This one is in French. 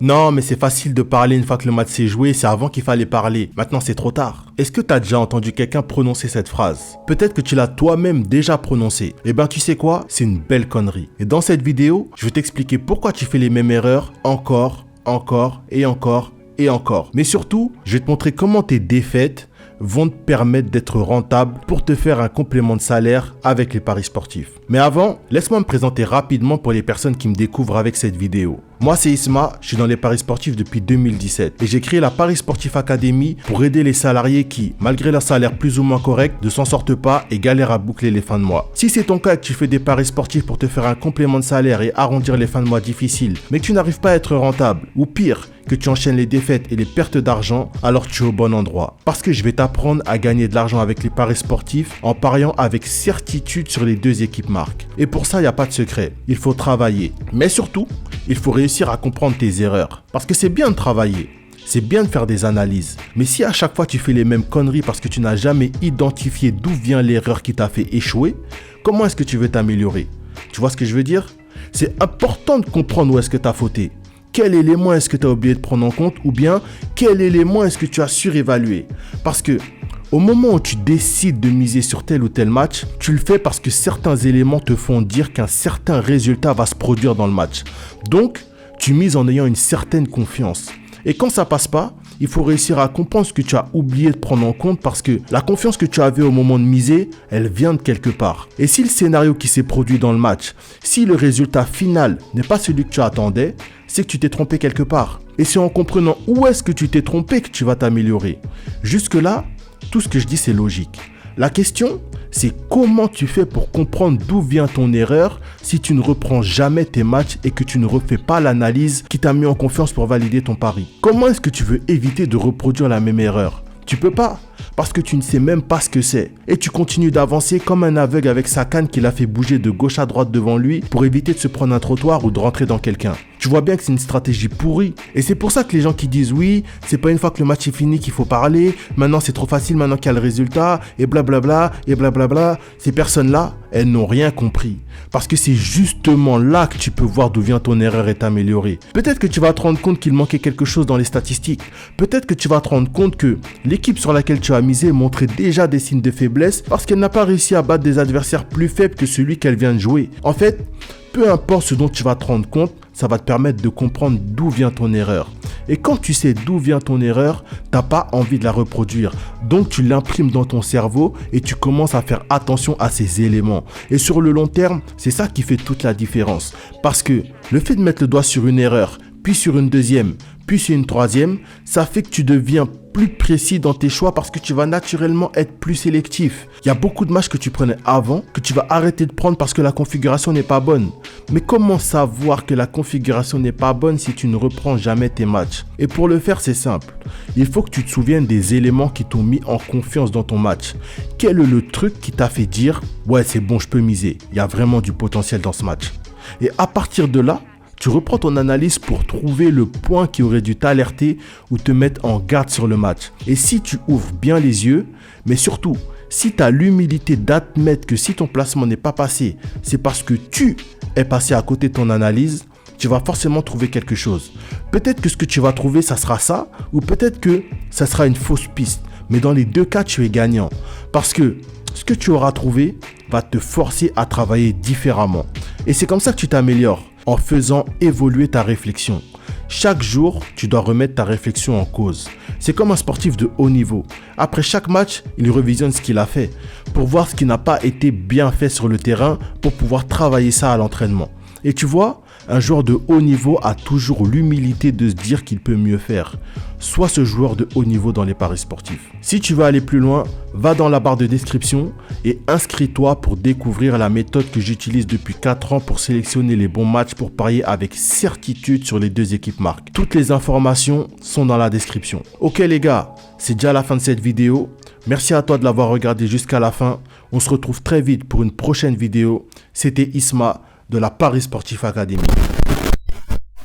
Non, mais c'est facile de parler une fois que le match s'est joué, c'est avant qu'il fallait parler. Maintenant, c'est trop tard. Est-ce que tu as déjà entendu quelqu'un prononcer cette phrase? Peut-être que tu l'as toi-même déjà prononcée. Eh ben, tu sais quoi? C'est une belle connerie. Et dans cette vidéo, je vais t'expliquer pourquoi tu fais les mêmes erreurs encore et encore. Mais surtout, je vais te montrer comment tes défaites vont te permettre d'être rentable pour te faire un complément de salaire avec les paris sportifs. Mais avant, laisse-moi me présenter rapidement pour les personnes qui me découvrent avec cette vidéo. Moi, c'est Isma, je suis dans les paris sportifs depuis 2017 et j'ai créé la Paris Sportif Academy pour aider les salariés qui, malgré leur salaire plus ou moins correct, ne s'en sortent pas et galèrent à boucler les fins de mois. Si c'est ton cas et que tu fais des paris sportifs pour te faire un complément de salaire et arrondir les fins de mois difficiles, mais que tu n'arrives pas à être rentable, ou pire, que tu enchaînes les défaites et les pertes d'argent, alors tu es au bon endroit. Parce que je vais t'apprendre à gagner de l'argent avec les paris sportifs en pariant avec certitude sur les deux équipes marques. Et pour ça, il n'y a pas de secret. Il faut travailler. Mais surtout, il faut réussir à comprendre tes erreurs. Parce que c'est bien de travailler. C'est bien de faire des analyses. Mais si à chaque fois tu fais les mêmes conneries parce que tu n'as jamais identifié d'où vient l'erreur qui t'a fait échouer, comment est-ce que tu veux t'améliorer? Tu vois ce que je veux dire? C'est important de comprendre où est-ce que tu as fauté. Quel élément est-ce que tu as oublié de prendre en compte ou bien quel élément est-ce que tu as surévalué? Parce que au moment où tu décides de miser sur tel ou tel match, tu le fais parce que certains éléments te font dire qu'un certain résultat va se produire dans le match. Donc, tu mises en ayant une certaine confiance. Et quand ça passe pas, il faut réussir à comprendre ce que tu as oublié de prendre en compte parce que la confiance que tu avais au moment de miser, elle vient de quelque part. Et si le scénario qui s'est produit dans le match, si le résultat final n'est pas celui que tu attendais, c'est que tu t'es trompé quelque part. Et c'est en comprenant où est-ce que tu t'es trompé que tu vas t'améliorer. Jusque-là, tout ce que je dis, c'est logique. La question, c'est comment tu fais pour comprendre d'où vient ton erreur si tu ne reprends jamais tes matchs et que tu ne refais pas l'analyse qui t'a mis en confiance pour valider ton pari. Comment est-ce que tu veux éviter de reproduire la même erreur? Tu peux pas, parce que tu ne sais même pas ce que c'est. Et tu continues d'avancer comme un aveugle avec sa canne qu'il a fait bouger de gauche à droite devant lui pour éviter de se prendre un trottoir ou de rentrer dans quelqu'un. Tu vois bien que c'est une stratégie pourrie. Et c'est pour ça que les gens qui disent oui, c'est pas une fois que le match est fini qu'il faut parler, maintenant c'est trop facile, maintenant qu'il y a le résultat, et blablabla, ces personnes-là, elles n'ont rien compris. Parce que c'est justement là que tu peux voir d'où vient ton erreur et t'améliorer. Peut-être que tu vas te rendre compte qu'il manquait quelque chose dans les statistiques. Peut-être que tu vas te rendre compte que l'équipe sur laquelle tu as misé montrait déjà des signes de faiblesse parce qu'elle n'a pas réussi à battre des adversaires plus faibles que celui qu'elle vient de jouer. En fait, peu importe ce dont tu vas te rendre compte, ça va te permettre de comprendre d'où vient ton erreur. Et quand tu sais d'où vient ton erreur, tu n'as pas envie de la reproduire. Donc tu l'imprimes dans ton cerveau et tu commences à faire attention à ces éléments. Et sur le long terme, c'est ça qui fait toute la différence. Parce que le fait de mettre le doigt sur une erreur, puis sur une deuxième, puis sur une troisième, ça fait que tu deviens plus précis dans tes choix parce que tu vas naturellement être plus sélectif. Il y a beaucoup de matchs que tu prenais avant que tu vas arrêter de prendre parce que la configuration n'est pas bonne. Mais comment savoir que la configuration n'est pas bonne si tu ne reprends jamais tes matchs? Et pour le faire, c'est simple. Il faut que tu te souviennes des éléments qui t'ont mis en confiance dans ton match. Quel est le truc qui t'a fait dire « Ouais, c'est bon, je peux miser. Il y a vraiment du potentiel dans ce match. » Et à partir de là, tu reprends ton analyse pour trouver le point qui aurait dû t'alerter ou te mettre en garde sur le match. Et si tu ouvres bien les yeux, mais surtout, si tu as l'humilité d'admettre que si ton placement n'est pas passé, c'est parce que tu es passé à côté de ton analyse, tu vas forcément trouver quelque chose. Peut-être que ce que tu vas trouver, ça sera ça, ou peut-être que ça sera une fausse piste. Mais dans les deux cas, tu es gagnant. Parce que ce que tu auras trouvé va te forcer à travailler différemment. Et c'est comme ça que tu t'améliores, en faisant évoluer ta réflexion. Chaque jour, tu dois remettre ta réflexion en cause. C'est comme un sportif de haut niveau. Après chaque match, il revisionne ce qu'il a fait pour voir ce qui n'a pas été bien fait sur le terrain pour pouvoir travailler ça à l'entraînement. Et tu vois, un joueur de haut niveau a toujours l'humilité de se dire qu'il peut mieux faire. Sois ce joueur de haut niveau dans les paris sportifs. Si tu veux aller plus loin, va dans la barre de description et inscris-toi pour découvrir la méthode que j'utilise depuis 4 ans pour sélectionner les bons matchs pour parier avec certitude sur les deux équipes marques. Toutes les informations sont dans la description. Ok les gars, c'est déjà la fin de cette vidéo. Merci à toi de l'avoir regardé jusqu'à la fin. On se retrouve très vite pour une prochaine vidéo. C'était Isma de la Paris Sportif Academy.